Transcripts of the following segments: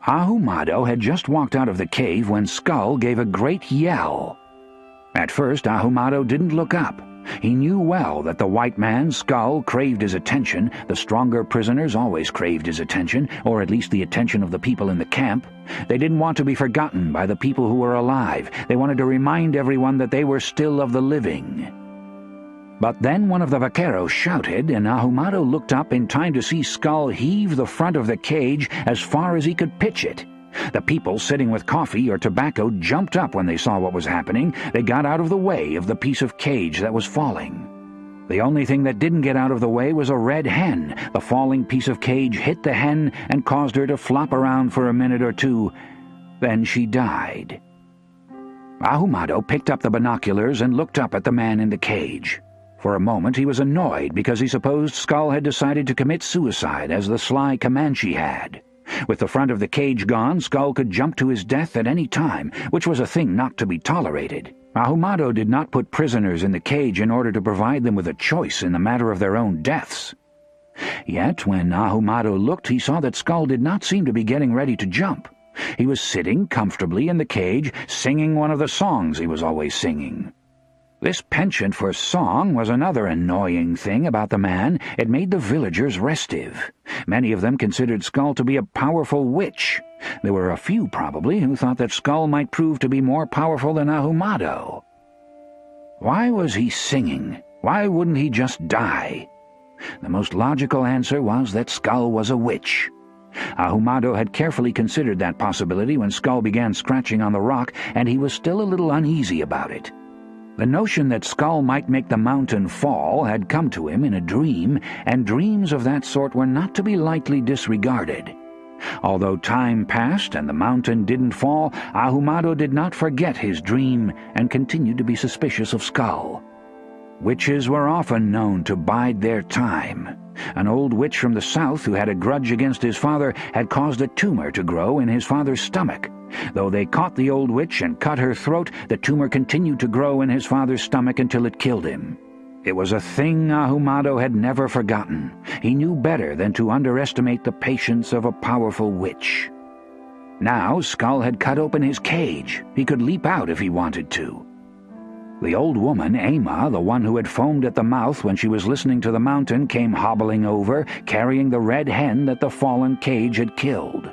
Ahumado had just walked out of the cave when Skull gave a great yell. At first, Ahumado didn't look up. He knew well that the white man, Skull, craved his attention. The stronger prisoners always craved his attention, or at least the attention of the people in the camp. They didn't want to be forgotten by the people who were alive. They wanted to remind everyone that they were still of the living. But then one of the vaqueros shouted, and Ahumado looked up in time to see Skull heave the front of the cage as far as he could pitch it. The people sitting with coffee or tobacco jumped up when they saw what was happening. They got out of the way of the piece of cage that was falling. The only thing that didn't get out of the way was a red hen. The falling piece of cage hit the hen and caused her to flop around for a minute or two. Then she died. Ahumado picked up the binoculars and looked up at the man in the cage. For a moment he was annoyed because he supposed Skull had decided to commit suicide as the sly Comanche had. With the front of the cage gone, Skull could jump to his death at any time, which was a thing not to be tolerated. Ahumado did not put prisoners in the cage in order to provide them with a choice in the matter of their own deaths. Yet, when Ahumado looked, he saw that Skull did not seem to be getting ready to jump. He was sitting comfortably in the cage, singing one of the songs he was always singing. This penchant for song was another annoying thing about the man. It made the villagers restive. Many of them considered Skull to be a powerful witch. There were a few, probably, who thought that Skull might prove to be more powerful than Ahumado. Why was he singing? Why wouldn't he just die? The most logical answer was that Skull was a witch. Ahumado had carefully considered that possibility when Skull began scratching on the rock, and he was still a little uneasy about it. The notion that Skull might make the mountain fall had come to him in a dream, and dreams of that sort were not to be lightly disregarded. Although time passed and the mountain didn't fall, Ahumado did not forget his dream and continued to be suspicious of Skull. Witches were often known to bide their time. An old witch from the south who had a grudge against his father had caused a tumor to grow in his father's stomach. Though they caught the old witch and cut her throat, the tumor continued to grow in his father's stomach until it killed him. It was a thing Ahumado had never forgotten. He knew better than to underestimate the patience of a powerful witch. Now Skull had cut open his cage. He could leap out if he wanted to. The old woman, Ama, the one who had foamed at the mouth when she was listening to the mountain, came hobbling over, carrying the red hen that the fallen cage had killed.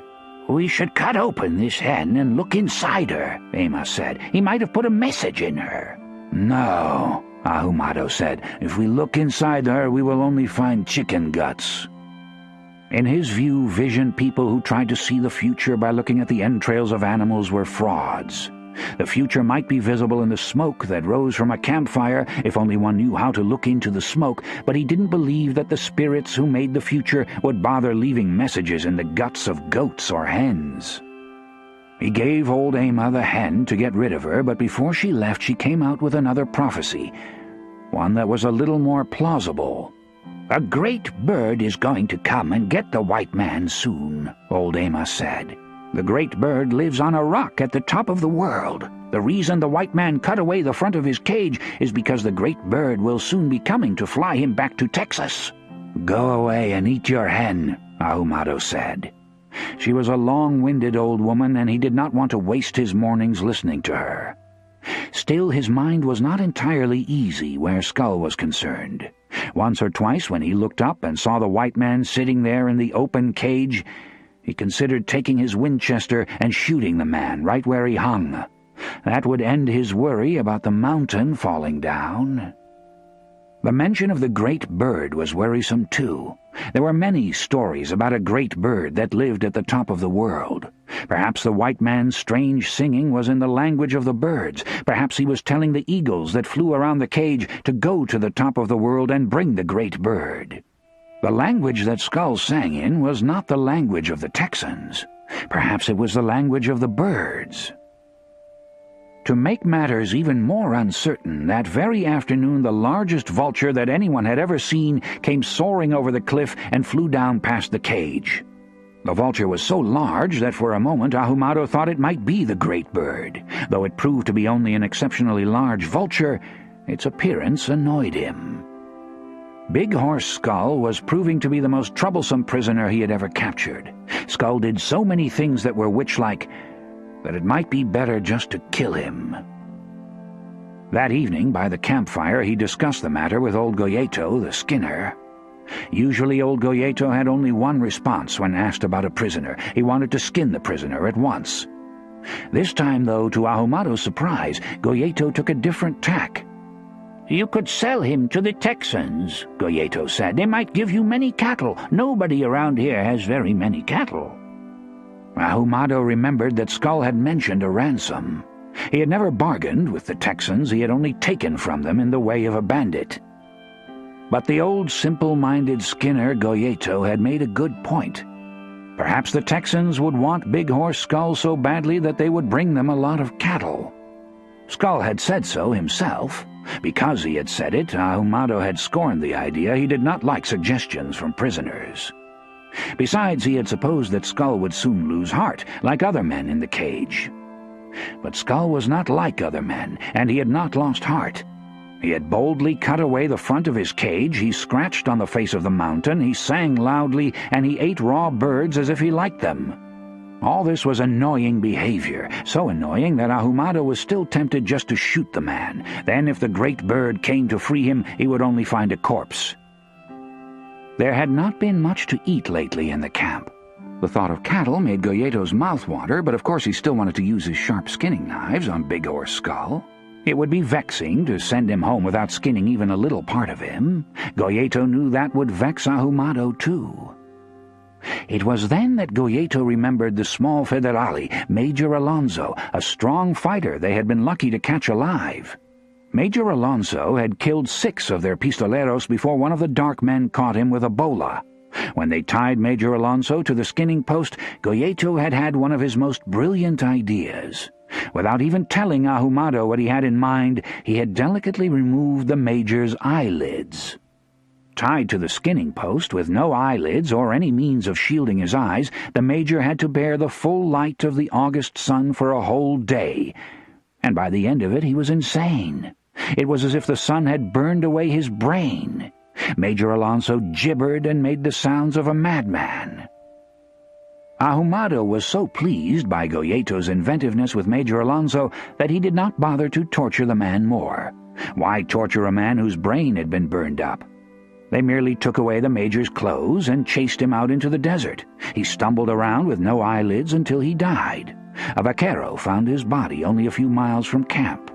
"We should cut open this hen and look inside her," Ama said. "He might have put a message in her." "No," Ahumado said. "If we look inside her, we will only find chicken guts." In his view, vision people who tried to see the future by looking at the entrails of animals were frauds. The future might be visible in the smoke that rose from a campfire if only one knew how to look into the smoke, but he didn't believe that the spirits who made the future would bother leaving messages in the guts of goats or hens. He gave old Ama the hen to get rid of her, but before she left she came out with another prophecy, one that was a little more plausible. "A great bird is going to come and get the white man soon," old Ama said. "The great bird lives on a rock at the top of the world. The reason the white man cut away the front of his cage is because the great bird will soon be coming to fly him back to Texas." "Go away and eat your hen," Ahumado said. She was a long-winded old woman, and he did not want to waste his mornings listening to her. Still, his mind was not entirely easy where Skull was concerned. Once or twice when he looked up and saw the white man sitting there in the open cage, he considered taking his Winchester and shooting the man right where he hung. That would end his worry about the mountain falling down. The mention of the great bird was worrisome too. There were many stories about a great bird that lived at the top of the world. Perhaps the white man's strange singing was in the language of the birds. Perhaps he was telling the eagles that flew around the cage to go to the top of the world and bring the great bird. The language that Skull sang in was not the language of the Texans. Perhaps it was the language of the birds. To make matters even more uncertain, that very afternoon the largest vulture that anyone had ever seen came soaring over the cliff and flew down past the cage. The vulture was so large that for a moment Ahumado thought it might be the great bird. Though it proved to be only an exceptionally large vulture, its appearance annoyed him. Big Horse Skull was proving to be the most troublesome prisoner he had ever captured. Skull did so many things that were witch-like that it might be better just to kill him. That evening, by the campfire, he discussed the matter with old Goyeto, the skinner. Usually old Goyeto had only one response when asked about a prisoner. He wanted to skin the prisoner at once. This time, though, to Ahumado's surprise, Goyeto took a different tack. "You could sell him to the Texans," Goyeto said. "They might give you many cattle. Nobody around here has very many cattle." Ahumado remembered that Skull had mentioned a ransom. He had never bargained with the Texans. He had only taken from them in the way of a bandit. But the old simple-minded skinner Goyeto had made a good point. Perhaps the Texans would want Big Horse Skull so badly that they would bring them a lot of cattle. Skull had said so himself. Because he had said it, Ahumado had scorned the idea. He did not like suggestions from prisoners. Besides, he had supposed that Skull would soon lose heart, like other men in the cage. But Skull was not like other men, and he had not lost heart. He had boldly cut away the front of his cage, he scratched on the face of the mountain, he sang loudly, and he ate raw birds as if he liked them. All this was annoying behavior, so annoying that Ahumado was still tempted just to shoot the man. Then if the great bird came to free him, he would only find a corpse. There had not been much to eat lately in the camp. The thought of cattle made Goyeto's mouth water, but of course he still wanted to use his sharp skinning knives on Big Horse Skull. It would be vexing to send him home without skinning even a little part of him. Goyeto knew that would vex Ahumado too. It was then that Goyeto remembered the small federale, Major Alonso, a strong fighter they had been lucky to catch alive. Major Alonso had killed 6 of their pistoleros before one of the dark men caught him with a bola. When they tied Major Alonso to the skinning post, Goyeto had had one of his most brilliant ideas. Without even telling Ahumado what he had in mind, he had delicately removed the Major's eyelids. Tied to the skinning post with no eyelids or any means of shielding his eyes, the Major had to bear the full light of the August sun for a whole day, and by the end of it he was insane. It was as if the sun had burned away his brain. Major Alonso gibbered and made the sounds of a madman. Ahumado was so pleased by Goyeto's inventiveness with Major Alonso that he did not bother to torture the man more. Why torture a man whose brain had been burned up? They merely took away the Major's clothes and chased him out into the desert. He stumbled around with no eyelids until he died. A vaquero found his body only a few miles from camp.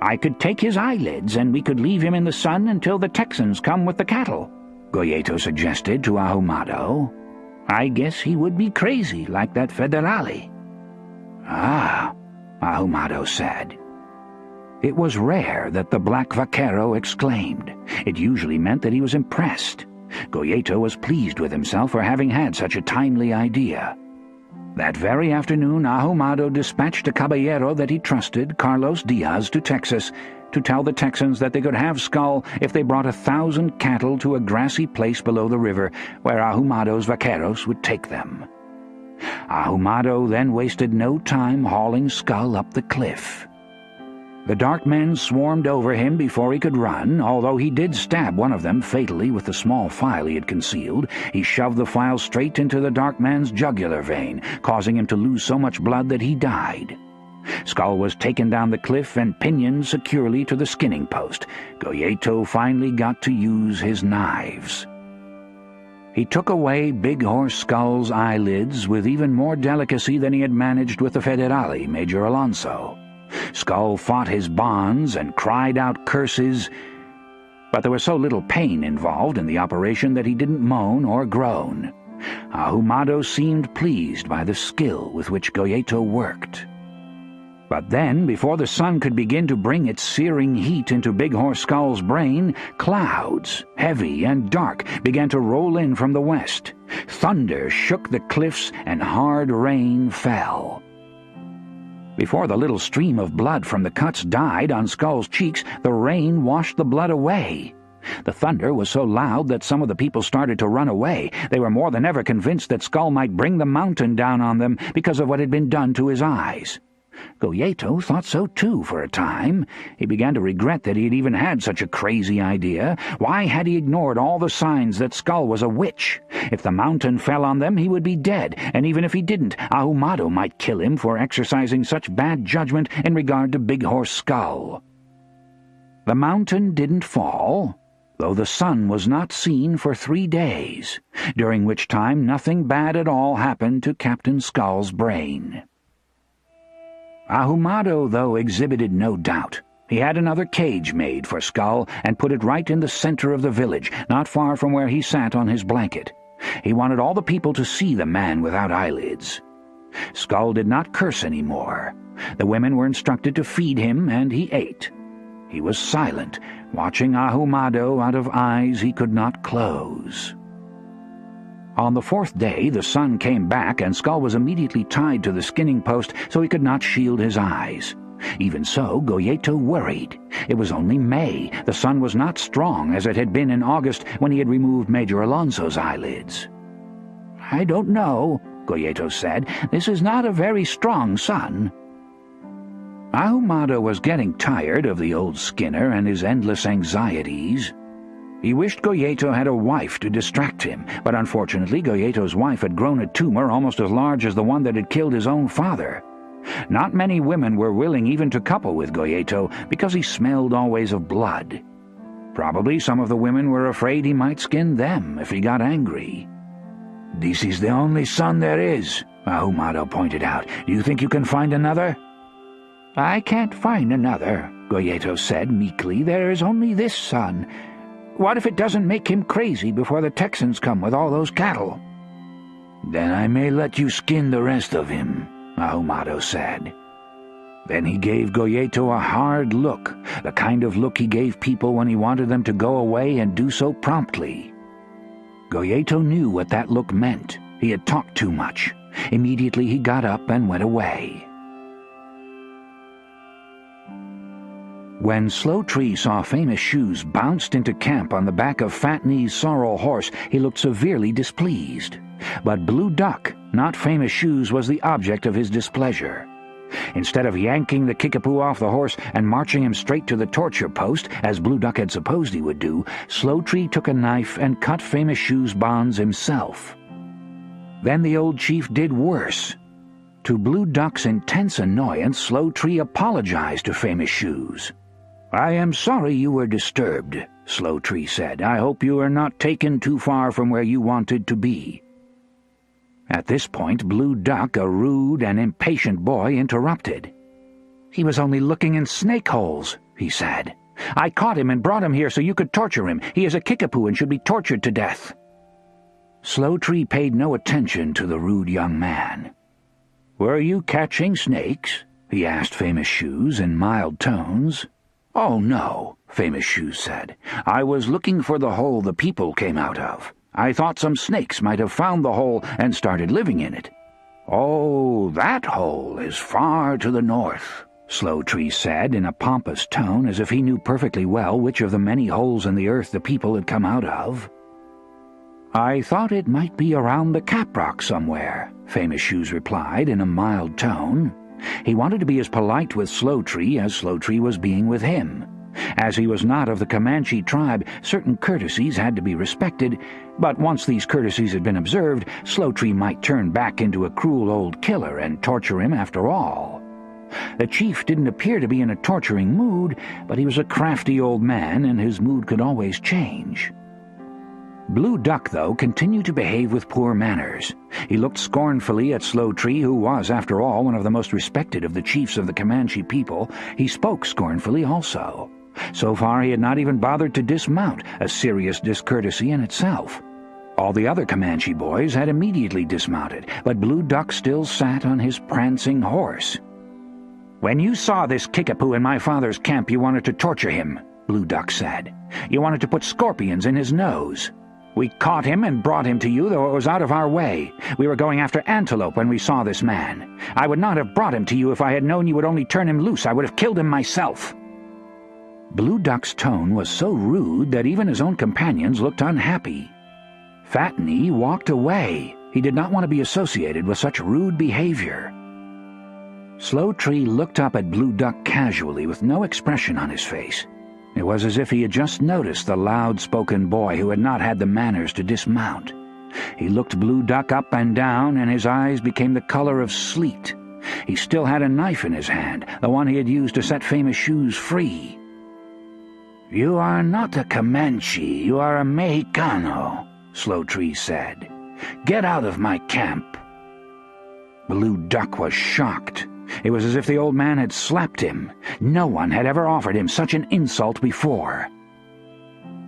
"I could take his eyelids and we could leave him in the sun until the Texans come with the cattle," Goyeto suggested to Ahumado. "I guess he would be crazy like that federale." "Ah," Ahumado said. It was rare that the black vaquero exclaimed. It usually meant that he was impressed. Goyeto was pleased with himself for having had such a timely idea. That very afternoon, Ahumado dispatched a caballero that he trusted, Carlos Diaz, to Texas, to tell the Texans that they could have Skull if they brought 1,000 cattle to a grassy place below the river where Ahumado's vaqueros would take them. Ahumado then wasted no time hauling Skull up the cliff. The dark men swarmed over him before he could run. Although he did stab one of them fatally with the small file he had concealed, he shoved the file straight into the dark man's jugular vein, causing him to lose so much blood that he died. Skull was taken down the cliff and pinioned securely to the skinning post. Goyeto finally got to use his knives. He took away Big Horse Skull's eyelids with even more delicacy than he had managed with the federale, Major Alonso. Skull fought his bonds and cried out curses, but there was so little pain involved in the operation that he didn't moan or groan. Ahumado seemed pleased by the skill with which Goyeto worked. But then, before the sun could begin to bring its searing heat into Big Horse Skull's brain, clouds, heavy and dark, began to roll in from the west. Thunder shook the cliffs and hard rain fell. Before the little stream of blood from the cuts died on Skull's cheeks, the rain washed the blood away. The thunder was so loud that some of the people started to run away. They were more than ever convinced that Skull might bring the mountain down on them because of what had been done to his eyes. Goyeto thought so too for a time. He began to regret that he had even had such a crazy idea. Why had he ignored all the signs that Skull was a witch? If the mountain fell on them, he would be dead, and even if he didn't, Ahumado might kill him for exercising such bad judgment in regard to Big Horse Skull. The mountain didn't fall, though the sun was not seen for 3 days, during which time nothing bad at all happened to Captain Skull's brain. Ahumado, though, exhibited no doubt. He had another cage made for Skull and put it right in the center of the village, not far from where he sat on his blanket. He wanted all the people to see the man without eyelids. Skull did not curse any more. The women were instructed to feed him, and he ate. He was silent, watching Ahumado out of eyes he could not close. On the 4th day the sun came back, and Skull was immediately tied to the skinning post so he could not shield his eyes. Even so, Goyeto worried. It was only May. The sun was not strong as it had been in August when he had removed Major Alonso's eyelids. "I don't know," Goyeto said. "This is not a very strong sun." Ahumado was getting tired of the old Skinner and his endless anxieties. He wished Goyeto had a wife to distract him, but unfortunately Goyeto's wife had grown a tumor almost as large as the one that had killed his own father. Not many women were willing even to couple with Goyeto because he smelled always of blood. Probably some of the women were afraid he might skin them if he got angry. "This is the only sun there is," Ahumado pointed out. "Do you think you can find another?" "I can't find another," Goyeto said meekly. "There is only this sun. What if it doesn't make him crazy before the Texans come with all those cattle?" "Then I may let you skin the rest of him," Ahumado said. Then he gave Goyeto a hard look, the kind of look he gave people when he wanted them to go away and do so promptly. Goyeto knew what that look meant. He had talked too much. Immediately he got up and went away. When Slow Tree saw Famous Shoes bounced into camp on the back of Fat Knee's sorrel horse, he looked severely displeased. But Blue Duck, not Famous Shoes, was the object of his displeasure. Instead of yanking the Kickapoo off the horse and marching him straight to the torture post, as Blue Duck had supposed he would do, Slow Tree took a knife and cut Famous Shoes' bonds himself. Then the old chief did worse. To Blue Duck's intense annoyance, Slow Tree apologized to Famous Shoes. "I am sorry you were disturbed," Slow Tree said. "I hope you are not taken too far from where you wanted to be." At this point, Blue Duck, a rude and impatient boy, interrupted. "He was only looking in snake holes," he said. "I caught him and brought him here so you could torture him. He is a Kickapoo and should be tortured to death." Slow Tree paid no attention to the rude young man. "Were you catching snakes?" he asked Famous Shoes in mild tones. "Oh, no," Famous Shoes said. "I was looking for the hole the people came out of. I thought some snakes might have found the hole and started living in it." "Oh, that hole is far to the north," Slow Tree said in a pompous tone, as if he knew perfectly well which of the many holes in the earth the people had come out of. "I thought it might be around the Cap Rock somewhere," Famous Shoes replied in a mild tone. He wanted to be as polite with Slow Tree as Slow Tree was being with him. As he was not of the Comanche tribe, certain courtesies had to be respected, but once these courtesies had been observed, Slow Tree might turn back into a cruel old killer and torture him after all. The chief didn't appear to be in a torturing mood, but he was a crafty old man, and his mood could always change. Blue Duck, though, continued to behave with poor manners. He looked scornfully at Slow Tree, who was, after all, one of the most respected of the chiefs of the Comanche people. He spoke scornfully also. So far he had not even bothered to dismount, a serious discourtesy in itself. All the other Comanche boys had immediately dismounted, but Blue Duck still sat on his prancing horse. "When you saw this Kickapoo in my father's camp, you wanted to torture him," Blue Duck said. "You wanted to put scorpions in his nose. We caught him and brought him to you, though it was out of our way. We were going after antelope when we saw this man. I would not have brought him to you if I had known you would only turn him loose. I would have killed him myself." Blue Duck's tone was so rude that even his own companions looked unhappy. Fat Knee walked away. He did not want to be associated with such rude behavior. Slow Tree looked up at Blue Duck casually with no expression on his face. It was as if he had just noticed the loud-spoken boy who had not had the manners to dismount. He looked Blue Duck up and down, and his eyes became the color of sleet. He still had a knife in his hand, the one he had used to set Famous Shoes free. "You are not a Comanche, you are a Mexicano," Slow Tree said. "Get out of my camp." Blue Duck was shocked. It was as if the old man had slapped him. No one had ever offered him such an insult before.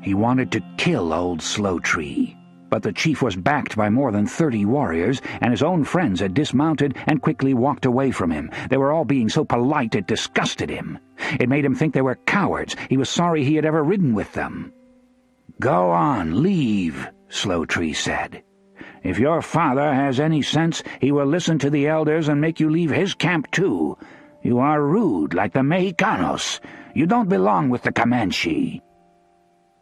He wanted to kill old Slow Tree, but the chief was backed by more than 30 warriors, and his own friends had dismounted and quickly walked away from him. They were all being so polite it disgusted him. It made him think they were cowards. He was sorry he had ever ridden with them. "Go on, leave," Slow Tree said. "If your father has any sense, he will listen to the elders and make you leave his camp too. You are rude, like the Mexicanos. You don't belong with the Comanche."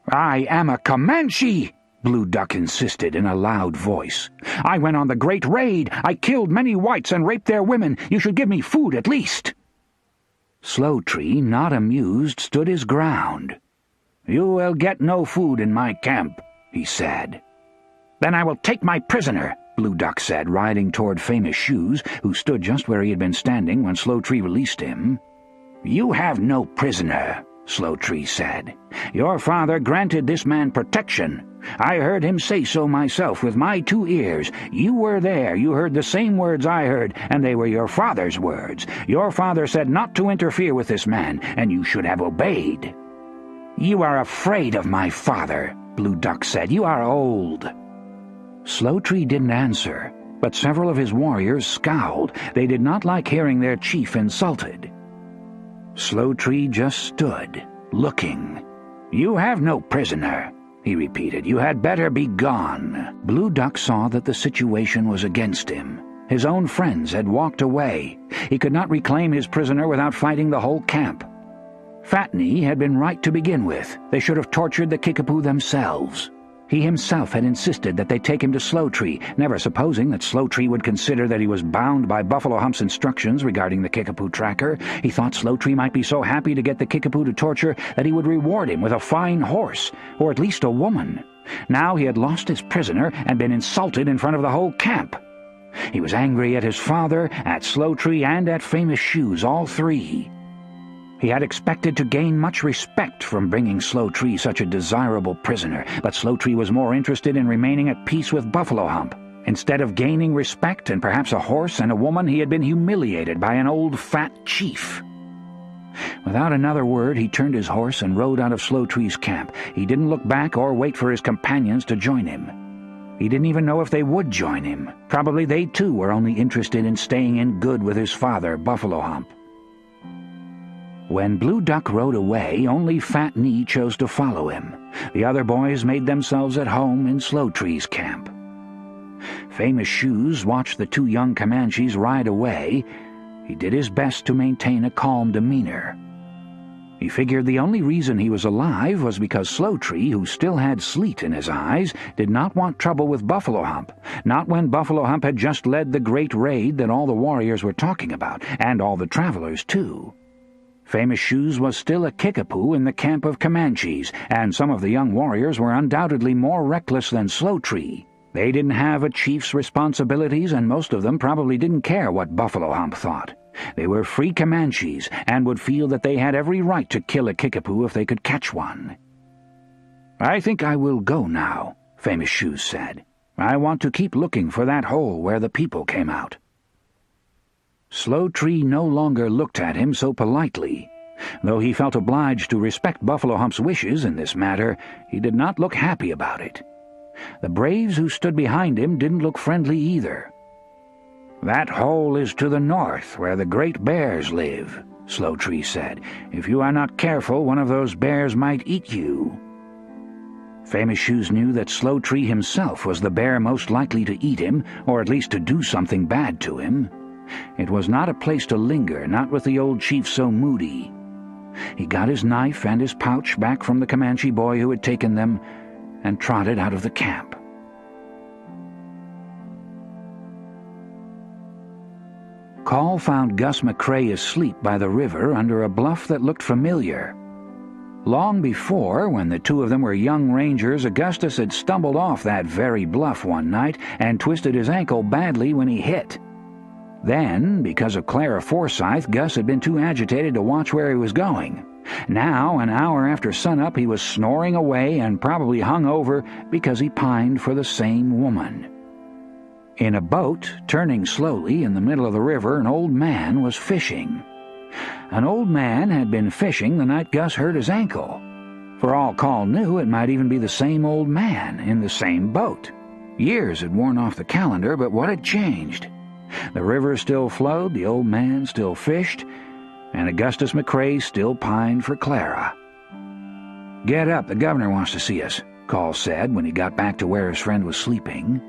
"I am a Comanche," Blue Duck insisted in a loud voice. "I went on the Great Raid. I killed many whites and raped their women. You should give me food at least." Slow Tree, not amused, stood his ground. "You will get no food in my camp," he said. "Then I will take my prisoner," Blue Duck said, riding toward Famous Shoes, who stood just where he had been standing when Slow Tree released him. "You have no prisoner," Slow Tree said. "Your father granted this man protection. I heard him say so myself with my 2 ears. You were there, you heard the same words I heard, and they were your father's words. Your father said not to interfere with this man, and you should have obeyed." "You are afraid of my father," Blue Duck said. "You are old." Slow Tree didn't answer, but several of his warriors scowled. They did not like hearing their chief insulted. Slow Tree just stood, looking. "You have no prisoner," he repeated. "You had better be gone." Blue Duck saw that the situation was against him. His own friends had walked away. He could not reclaim his prisoner without fighting the whole camp. Fat Knee had been right to begin with. They should have tortured the Kickapoo themselves. He himself had insisted that they take him to Slow Tree, never supposing that Slow Tree would consider that he was bound by Buffalo Hump's instructions regarding the Kickapoo tracker. He thought Slow Tree might be so happy to get the Kickapoo to torture that he would reward him with a fine horse, or at least a woman. Now he had lost his prisoner and been insulted in front of the whole camp. He was angry at his father, at Slow Tree, and at Famous Shoes, all three. He had expected to gain much respect from bringing Slow Tree such a desirable prisoner, but Slow Tree was more interested in remaining at peace with Buffalo Hump. Instead of gaining respect and perhaps a horse and a woman, he had been humiliated by an old fat chief. Without another word, he turned his horse and rode out of Slow Tree's camp. He didn't look back or wait for his companions to join him. He didn't even know if they would join him. Probably they too were only interested in staying in good with his father, Buffalo Hump. When Blue Duck rode away, only Fat Knee chose to follow him. The other boys made themselves at home in Slow Tree's camp. Famous Shoes watched the 2 young Comanches ride away. He did his best to maintain a calm demeanor. He figured the only reason he was alive was because Slow Tree, who still had sleet in his eyes, did not want trouble with Buffalo Hump, not when Buffalo Hump had just led the great raid that all the warriors were talking about, and all the travelers too. Famous Shoes was still a Kickapoo in the camp of Comanches, and some of the young warriors were undoubtedly more reckless than Slow Tree. They didn't have a chief's responsibilities, and most of them probably didn't care what Buffalo Hump thought. They were free Comanches, and would feel that they had every right to kill a Kickapoo if they could catch one. "I think I will go now," Famous Shoes said. "I want to keep looking for that hole where the people came out." Slow Tree no longer looked at him so politely. Though he felt obliged to respect Buffalo Hump's wishes in this matter, he did not look happy about it. The braves who stood behind him didn't look friendly either. "That hole is to the north, where the great bears live," Slow Tree said. "If you are not careful, one of those bears might eat you." Famous Shoes knew that Slow Tree himself was the bear most likely to eat him, or at least to do something bad to him. It was not a place to linger, not with the old chief so moody. He got his knife and his pouch back from the Comanche boy who had taken them, and trotted out of the camp. Call found Gus McCrae asleep by the river under a bluff that looked familiar. Long before, when the two of them were young rangers, Augustus had stumbled off that very bluff one night and twisted his ankle badly when he hit. Then, because of Clara Forsythe, Gus had been too agitated to watch where he was going. Now, an hour after sunup, he was snoring away and probably hung over because he pined for the same woman. In a boat, turning slowly in the middle of the river, an old man was fishing. An old man had been fishing the night Gus hurt his ankle. For all Call knew, it might even be the same old man in the same boat. Years had worn off the calendar, but what had changed? The river still flowed, the old man still fished, and Augustus McCrae still pined for Clara. "Get up, the governor wants to see us," Call said when he got back to where his friend was sleeping.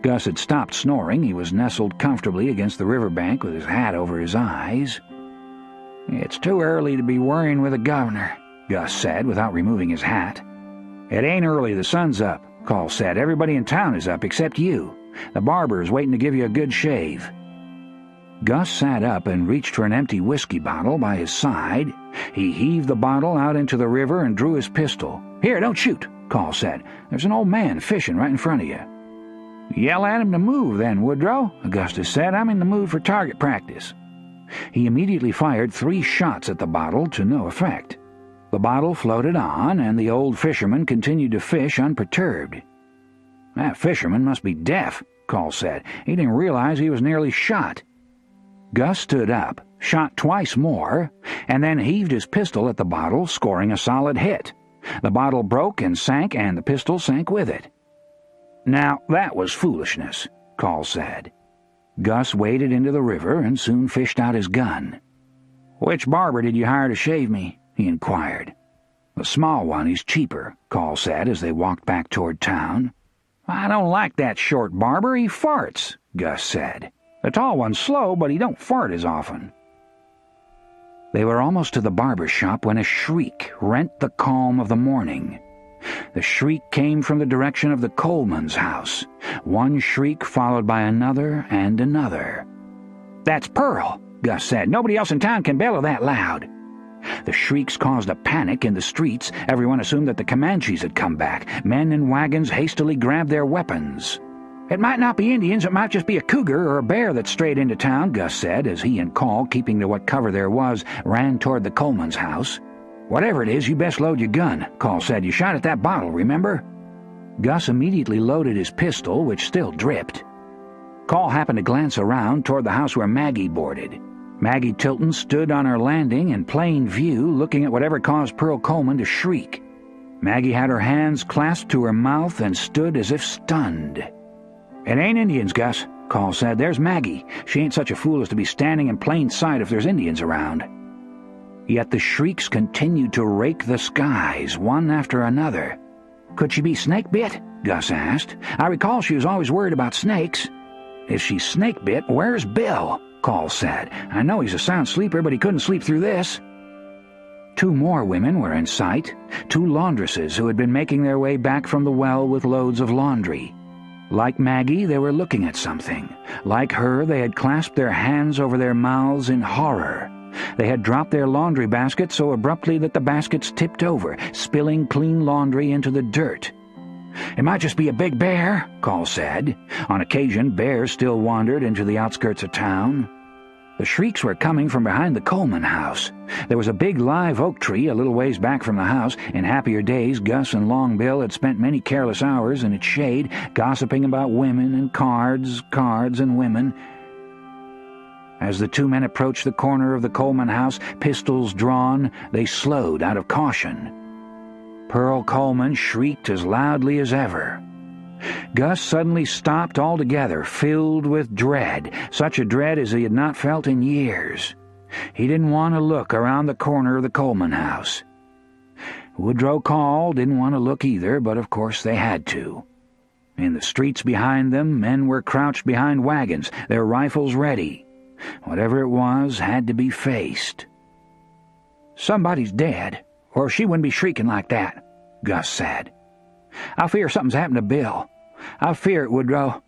Gus had stopped snoring. He was nestled comfortably against the riverbank with his hat over his eyes. "It's too early to be worrying with the governor," Gus said without removing his hat. "It ain't early, the sun's up," Call said. "Everybody in town is up except you. The barber's waiting to give you a good shave." Gus sat up and reached for an empty whiskey bottle by his side. He heaved the bottle out into the river and drew his pistol. "Here, don't shoot," Call said. "There's an old man fishing right in front of you." "Yell at him to move, then, Woodrow," Augustus said. "I'm in the mood for target practice." He immediately fired 3 shots at the bottle to no effect. The bottle floated on, and the old fisherman continued to fish unperturbed. "That fisherman must be deaf," Call said. "He didn't realize he was nearly shot." Gus stood up, shot twice more, and then heaved his pistol at the bottle, scoring a solid hit. The bottle broke and sank, and the pistol sank with it. "Now, that was foolishness," Call said. Gus waded into the river and soon fished out his gun. "Which barber did you hire to shave me?" he inquired. "The small one, he's cheaper," Call said as they walked back toward town. "I don't like that short barber, he farts," Gus said. "The tall one's slow, but he don't fart as often." They were almost to the barber shop when a shriek rent the calm of the morning. The shriek came from the direction of the Coleman's house, one shriek followed by another and another. "That's Pearl," Gus said. "Nobody else in town can bellow that loud." The shrieks caused a panic in the streets. Everyone assumed that the Comanches had come back. Men in wagons hastily grabbed their weapons. "It might not be Indians, it might just be a cougar or a bear that strayed into town," Gus said, as he and Call, keeping to what cover there was, ran toward the Coleman's house. "Whatever it is, you best load your gun," Call said. "You shot at that bottle, remember?" Gus immediately loaded his pistol, which still dripped. Call happened to glance around toward the house where Maggie boarded. Maggie Tilton stood on her landing in plain view, looking at whatever caused Pearl Coleman to shriek. Maggie had her hands clasped to her mouth and stood as if stunned. "It ain't Indians, Gus," Call said. "There's Maggie. She ain't such a fool as to be standing in plain sight if there's Indians around." Yet the shrieks continued to rake the skies, one after another. "Could she be snake-bit?" Gus asked. "I recall she was always worried about snakes." "If she's snake-bit, where's Bill?" Call said. "I know he's a sound sleeper, but he couldn't sleep through this." 2 more women were in sight, 2 laundresses who had been making their way back from the well with loads of laundry. Like Maggie, they were looking at something. Like her, they had clasped their hands over their mouths in horror. They had dropped their laundry baskets so abruptly that the baskets tipped over, spilling clean laundry into the dirt. "It might just be a big bear," Call said. On occasion, bears still wandered into the outskirts of town. The shrieks were coming from behind the Coleman house. There was a big live oak tree a little ways back from the house. In happier days, Gus and Long Bill had spent many careless hours in its shade, gossiping about women and cards and women. As the 2 men approached the corner of the Coleman house, pistols drawn, they slowed out of caution. Pearl Coleman shrieked as loudly as ever. Gus suddenly stopped altogether, filled with dread, such a dread as he had not felt in years. He didn't want to look around the corner of the Coleman house. Woodrow Call didn't want to look either, but of course they had to. In the streets behind them, men were crouched behind wagons, their rifles ready. Whatever it was had to be faced. "Somebody's dead, or she wouldn't be shrieking like that," Gus said. "I fear something's happened to Bill. I fear it, Woodrow."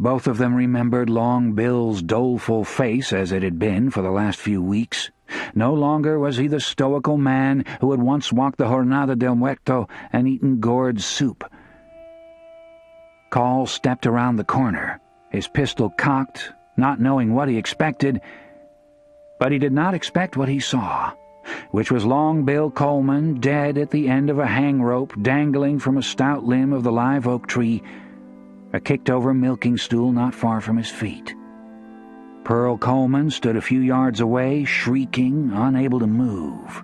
Both of them remembered Long Bill's doleful face as it had been for the last few weeks. No longer was he the stoical man who had once walked the Jornada del Muerto and eaten gourd soup. Call stepped around the corner, his pistol cocked, not knowing what he expected, but he did not expect what he saw, which was Long Bill Coleman dead at the end of a hang rope dangling from a stout limb of the live oak tree, a kicked-over milking stool not far from his feet. Pearl Coleman stood a few yards away, shrieking, unable to move.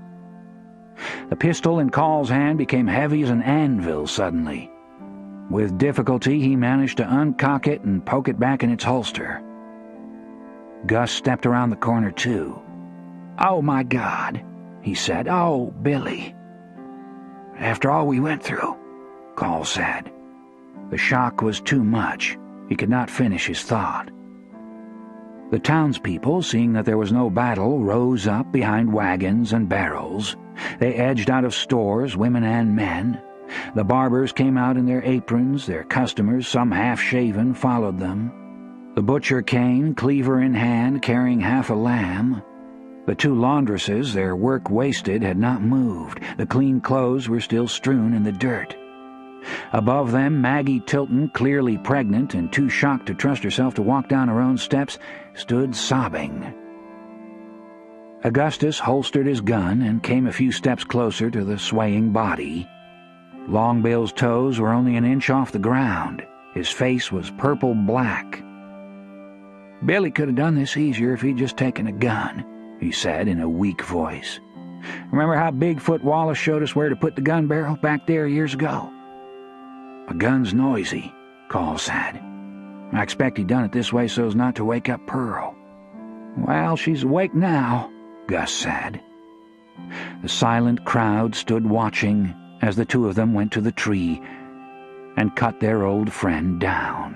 The pistol in Call's hand became heavy as an anvil suddenly. With difficulty, he managed to uncock it and poke it back in its holster. Gus stepped around the corner, too. "Oh, my God," he said. "Oh, Billy." "After all we went through," Call said. The shock was too much. He could not finish his thought. The townspeople, seeing that there was no battle, rose up behind wagons and barrels. They edged out of stores, women and men. The barbers came out in their aprons. Their customers, some half-shaven, followed them. The butcher came, cleaver in hand, carrying half a lamb. The two laundresses, their work wasted, had not moved. The clean clothes were still strewn in the dirt. Above them, Maggie Tilton, clearly pregnant and too shocked to trust herself to walk down her own steps, stood sobbing. Augustus holstered his gun and came a few steps closer to the swaying body. Long Bill's toes were only an inch off the ground. His face was purple-black. "Billy could have done this easier if he'd just taken a gun," he said in a weak voice. "Remember how Bigfoot Wallace showed us where to put the gun barrel back there years ago?" "A gun's noisy," Call said. "I expect he done it this way so as not to wake up Pearl." "Well, she's awake now," Gus said. The silent crowd stood watching as the two of them went to the tree and cut their old friend down.